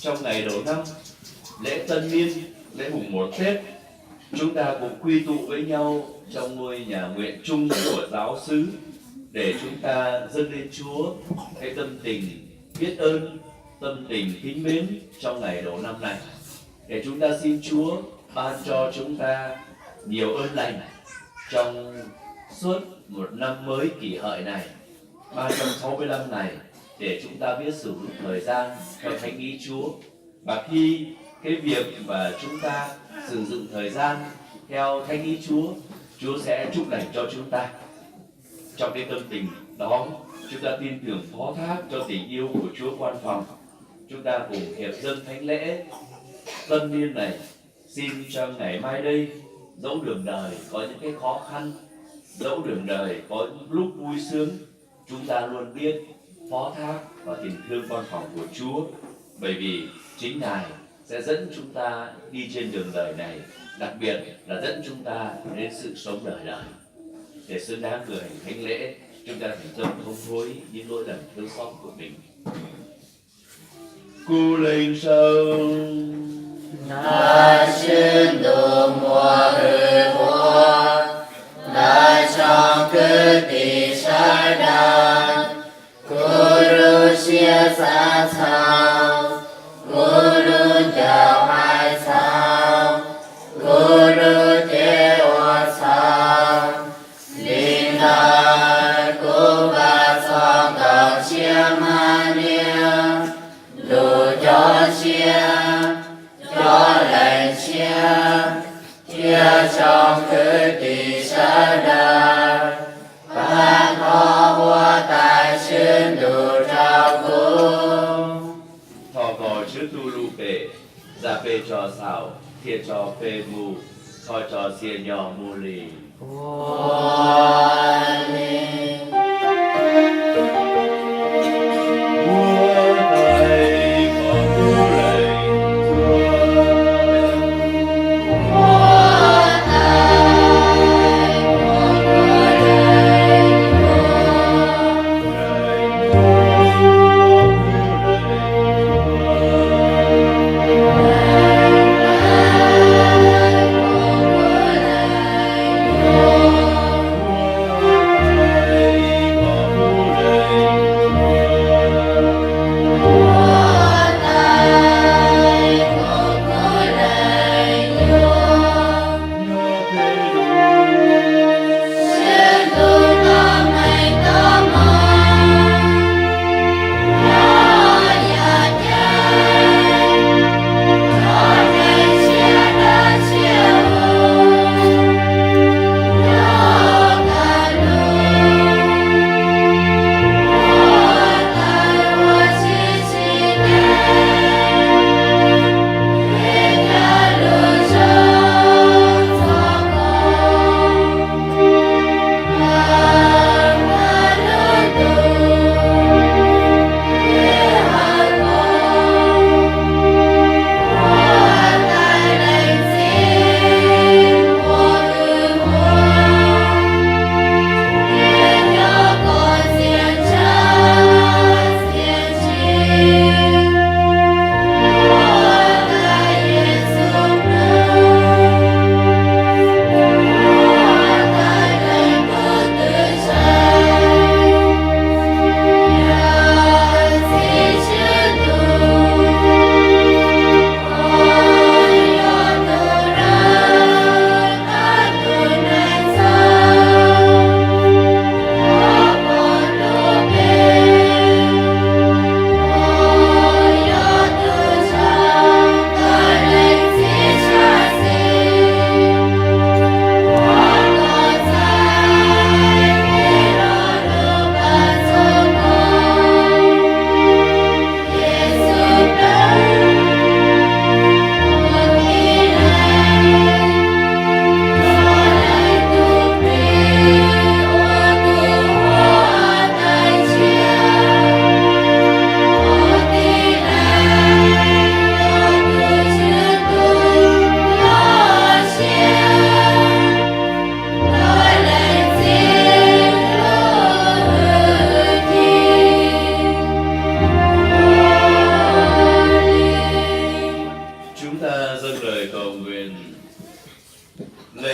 trong ngày đầu năm, lễ Tân Niên, lễ mùng 1 Tết, chúng ta cùng quy tụ với nhau trong ngôi nhà nguyện chung của giáo xứ để chúng ta dâng lên Chúa cái tâm tình biết ơn, tâm tình kính mến trong ngày đầu năm này. Để chúng ta xin Chúa ban cho chúng ta nhiều ơn lành trong suốt một năm mới kỷ hợi này, 365 ngày, để chúng ta biết sử dụng thời gian theo thánh ý Chúa. Và khi cái việc mà chúng ta sử dụng thời gian theo thánh ý Chúa, Chúa sẽ chúc lành cho chúng ta. Trong cái tâm tình đó, chúng ta tin tưởng phó thác cho tình yêu của Chúa quan phòng. Chúng ta cùng hiệp dâng thánh lễ Tân Niên này, xin cho ngày mai đây, dẫu đường đời có những cái khó khăn, dẫu đường đời có những lúc vui sướng, chúng ta luôn biết phó thác vào tình thương quan phòng của Chúa, bởi vì chính Ngài sẽ dẫn chúng ta đi trên đường đời này, đặc biệt là dẫn chúng ta đến sự sống đời đời. Để xứng đáng cử hành thánh lễ, chúng ta phải dâng thống hối những lỗi lầm thiếu sót của mình. Cú linh sông 那深度末日火，那上个地沙旦，咕噜些杂草，咕噜掉海草，咕噜跌我草，领导古巴草到些马娘，路叫些。cho lệnh chia chia trong cứ đi xa đà ban ho hoa tài xuyên đủ trao cung thọ cò chữ tu lu bể ra bê cho xảo thiệt cho phê mù thọ cho xìa nhỏ mù lì. Hãy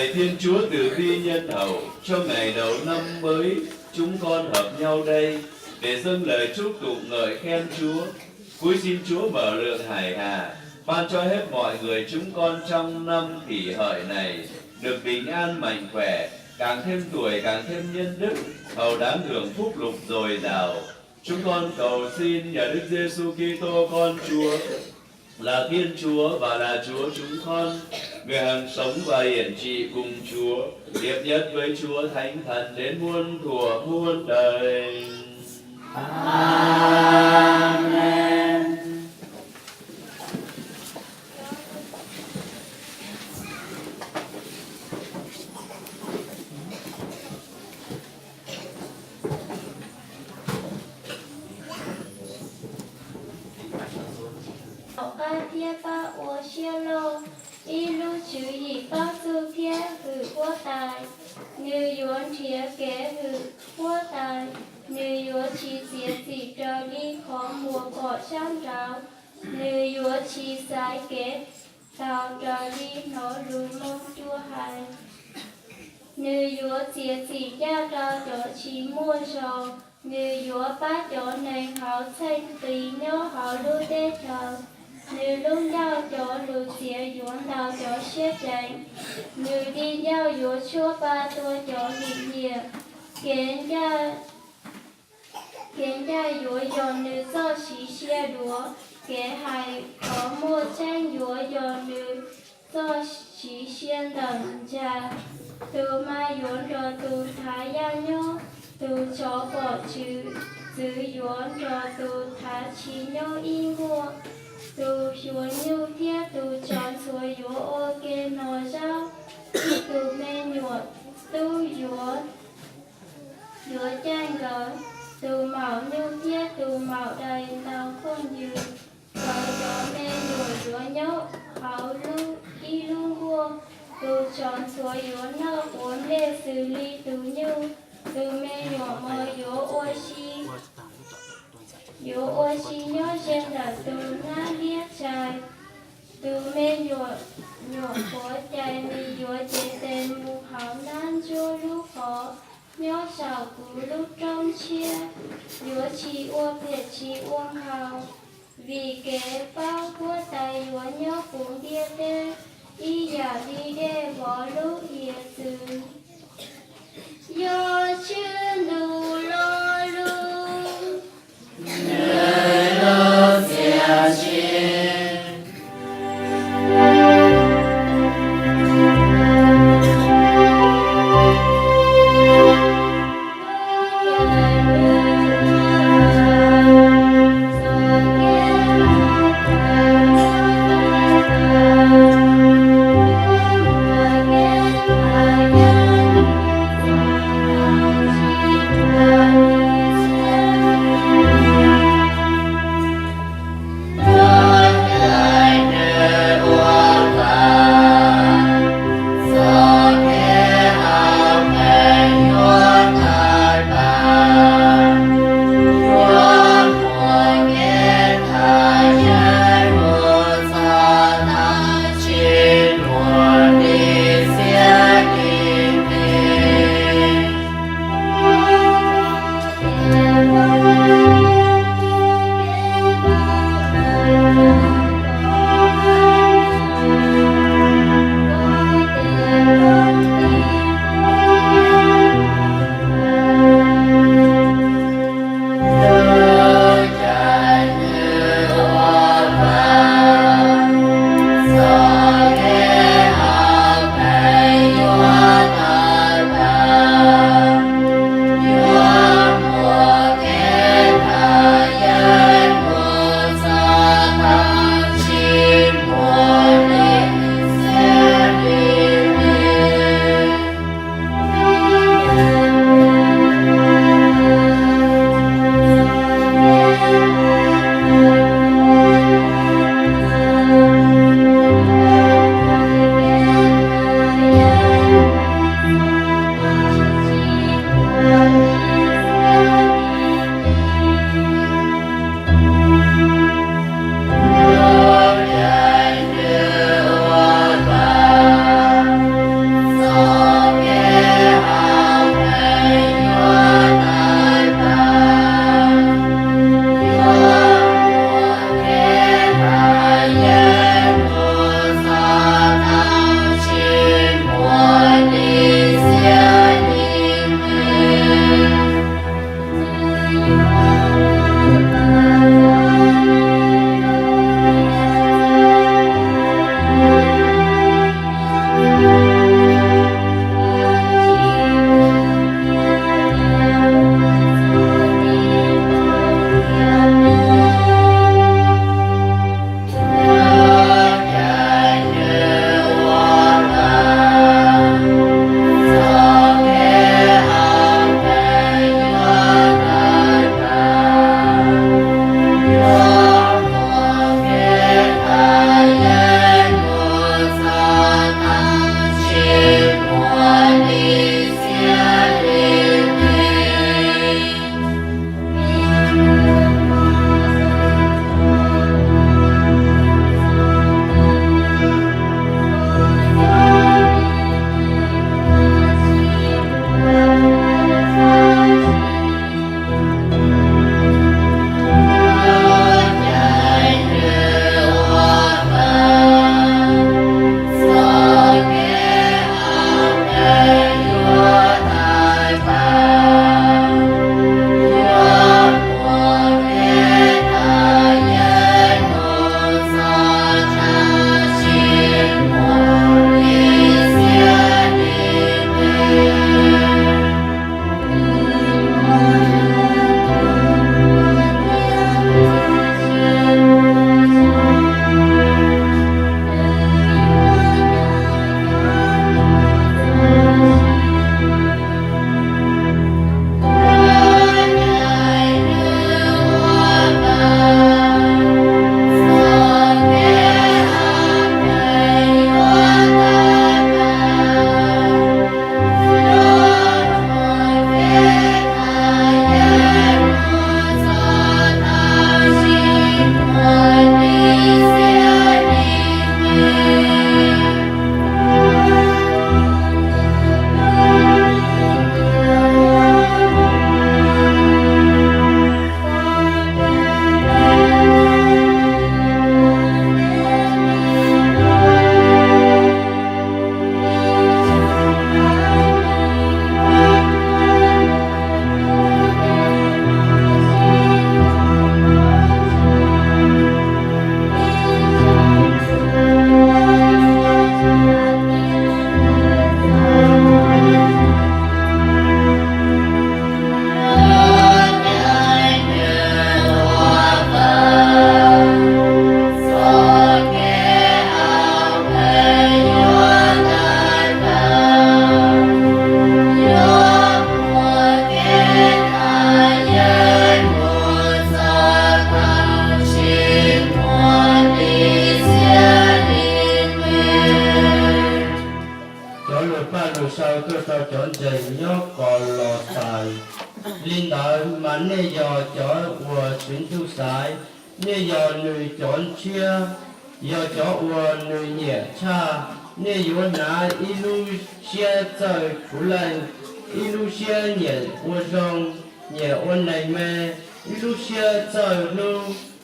lạy Thiên Chúa từ bi nhân hậu, cho ngày đầu năm mới chúng con hợp nhau đây để dâng lời chúc tụng ngợi khen Chúa. Cúi xin Chúa mở lượng hải hà, ban cho hết mọi người chúng con trong năm kỷ hợi này được bình an mạnh khỏe, càng thêm tuổi càng thêm nhân đức, hầu đáng hưởng phúc lục dồi dào. Chúng con cầu xin nhờ Đức Giêsu Kitô con Chúa là Thiên Chúa và là Chúa chúng con, người hằng sống và hiển trị cùng Chúa, hiệp nhất với Chúa Thánh Thần đến muôn thuở muôn đời. Amen. Thiên ba ô xia lô, y lu chữ y ba su thiên hử quốc tài, như yuan thiế kế hử quốc tài, như yuan chi diệt dị trợ ly khó mùa cỏ trang ráo, như yuan chi sai kế tạo trợ ly nó lùi mông chua hài, như yuan diệt dị gia ra trợ chi muôn sầu, như yuan ba chỗ này hảo thanh tùy nhớ hảo lưu đế chờ. Như lúc nhau chỗ lưu xía yuán đào chỗ xếp đánh, như đi nhau yuán chúa ba tôi chỗ hình địa, kiến gia yuán yuán nữ do xí xia đúa, kế hài có một tranh yuán yuán nữ do xí xia đẳng trà, từ mai yuán rồi từ thái gia nhô, từ chó bỏ chữ, giữ yuán rồi từ thái chi nhô y mua. Từ yuan nhu thiết từ tròn suối yuan ô kê nò rau, từ mê nhuột từ yuan chanh gỡ, từ mạo nhu thiết từ mạo đầy tàu không dư, rồi gió mê nhuột yuan nhậu hảo lưu y lưu vua, từ tròn suối yuan nợ uốn lê xử lý từ nhu, từ mê nhuột mơ yuan ô si. Yo ôi chi nhớ trên là từ na liếc trời, từ mê nhuộm khổ chạy mi yo chế tên mù hảo nan chua lúc khó, nhớ sào cú lúc trong chia, yo chi uông việt chi uông hào, vì kế bao của tay yo nhớ cũng địa tê, y giả đi đê bỏ lúc hiệt từ, yo chưa đủ lo lu. Nơi lúc xia chi Hãy subscribe cho kênh Ghiền Mì Gõ để không bỏ lỡ nè giờ cho của chuyến tu sái nè giờ người chọn chia giờ cho của người nhẹ cha nè giờ na ilu chia trời chủ lành ilu chia nhẹ của rong nhẹ ôn này mẹ ilu chia trời lu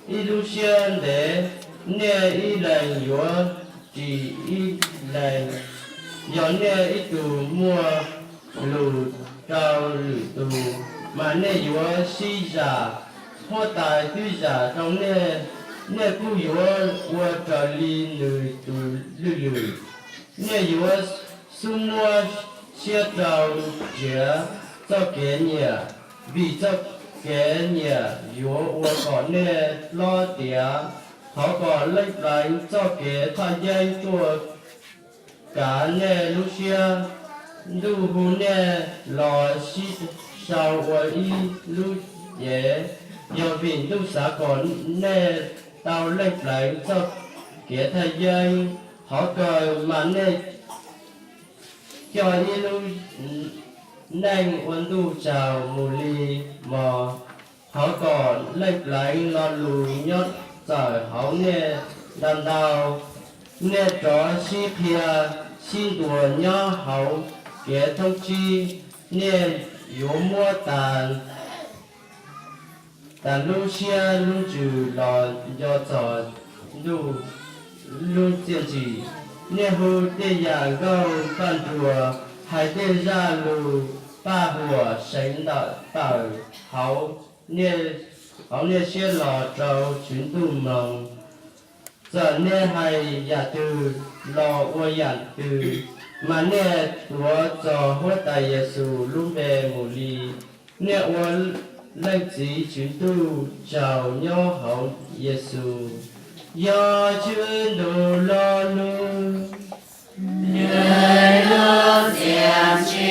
ilu chia để nè i lành giờ chỉ i lành giờ nè i tu mua lù trao lù tu mà nè giờ si giả hoa tài tuy giả trong nè cú giờ qua trở li lười tu lười nè giờ sum mua chia trao chia cho kế nhà vì cho kế nhà giờ qua còn nè lo tiền họ còn lấy lại cho kế thay giấy cho cả nè lúc xưa lu hu nè lo si sao qua y lu dễ giờ vì lu xã còn nè tao lấy lại cho kế thay giấy họ còn mà nè cho y lu nên ôn tu chào mù li mò họ còn lấy lại lo lùi nhót trời họ nè đàn đào nè trò si pia xin đùa nhó hậu kế thông chi nè yếu mua tàn lu xia lu trừ lò do trò lu tiền chỉ nè hù tê giả gâu bàn đùa hai tê ra lù ba hùa sánh đạo bảo hậu nè xia lò trâu chuyến tu mong giờ nè hay giả từ lò ua giản từ mà nè tua cho hoa tài Giêsu lúc về mù li nè ua lấy chỉ chuyến tu chào nhau hậu Giêsu do chuyến đồ lo luôn người lúc diệm chi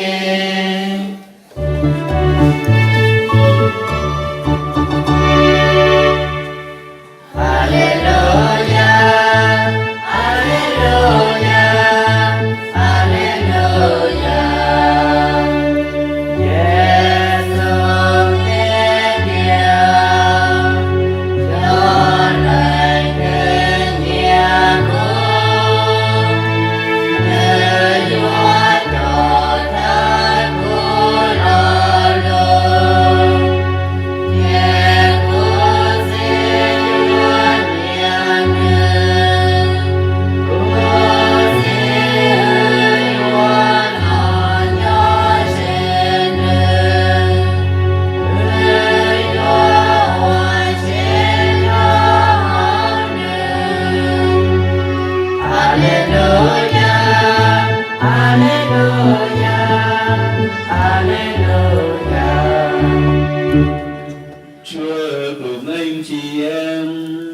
Chúa cùng anh chị em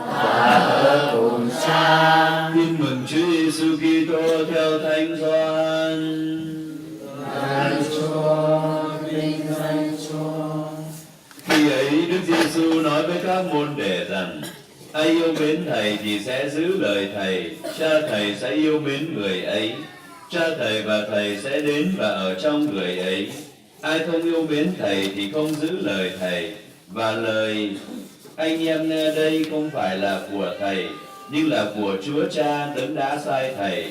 và cùng cha. Tin mừng Chúa Giêsu Kitô theo Thánh Gioan. Lạy Chúa, vinh danh Chúa. Khi ấy Đức Giêsu nói với các môn đệ rằng: ai yêu mến Thầy thì sẽ giữ lời Thầy, Cha Thầy sẽ yêu mến người ấy, Cha Thầy và Thầy sẽ đến và ở trong người ấy. Ai không yêu mến Thầy thì không giữ lời Thầy, và lời anh em nghe đây không phải là của Thầy, nhưng là của Chúa Cha đấng đã sai Thầy.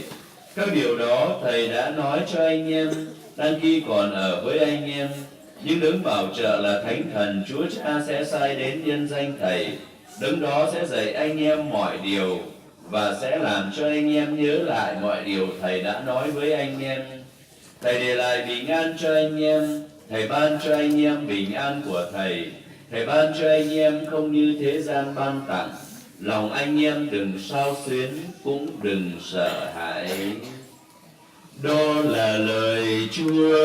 Các điều đó Thầy đã nói cho anh em đang khi còn ở với anh em. Nhưng đấng bảo trợ là Thánh Thần Chúa Cha sẽ sai đến nhân danh Thầy. Đấng đó sẽ dạy anh em mọi điều và sẽ làm cho anh em nhớ lại mọi điều Thầy đã nói với anh em. Thầy để lại bình an cho anh em. Thầy ban cho anh em bình an của Thầy. Thầy ban cho anh em không như thế gian ban tặng. Lòng anh em đừng xao xuyến, cũng đừng sợ hãi. Đó là lời Chúa.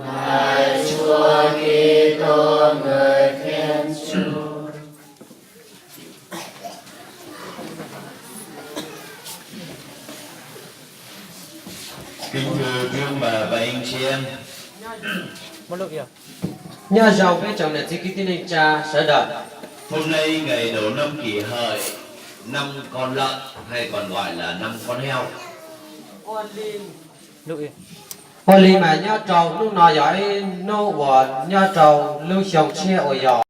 Lạy Chúa Kitô người Thiên Chúa. Kính thưa quý ông bà và anh chị em, nhờ giàu với chồng là chỉ tin anh cha sẽ đợi. hôm nay ngày đầu năm Kỷ Hợi, năm con lợn hay còn gọi là năm con heo. Hồi lì mà nhớ trầu lúc nào giỏi nô và nhớ trầu lưu xong xe ở giò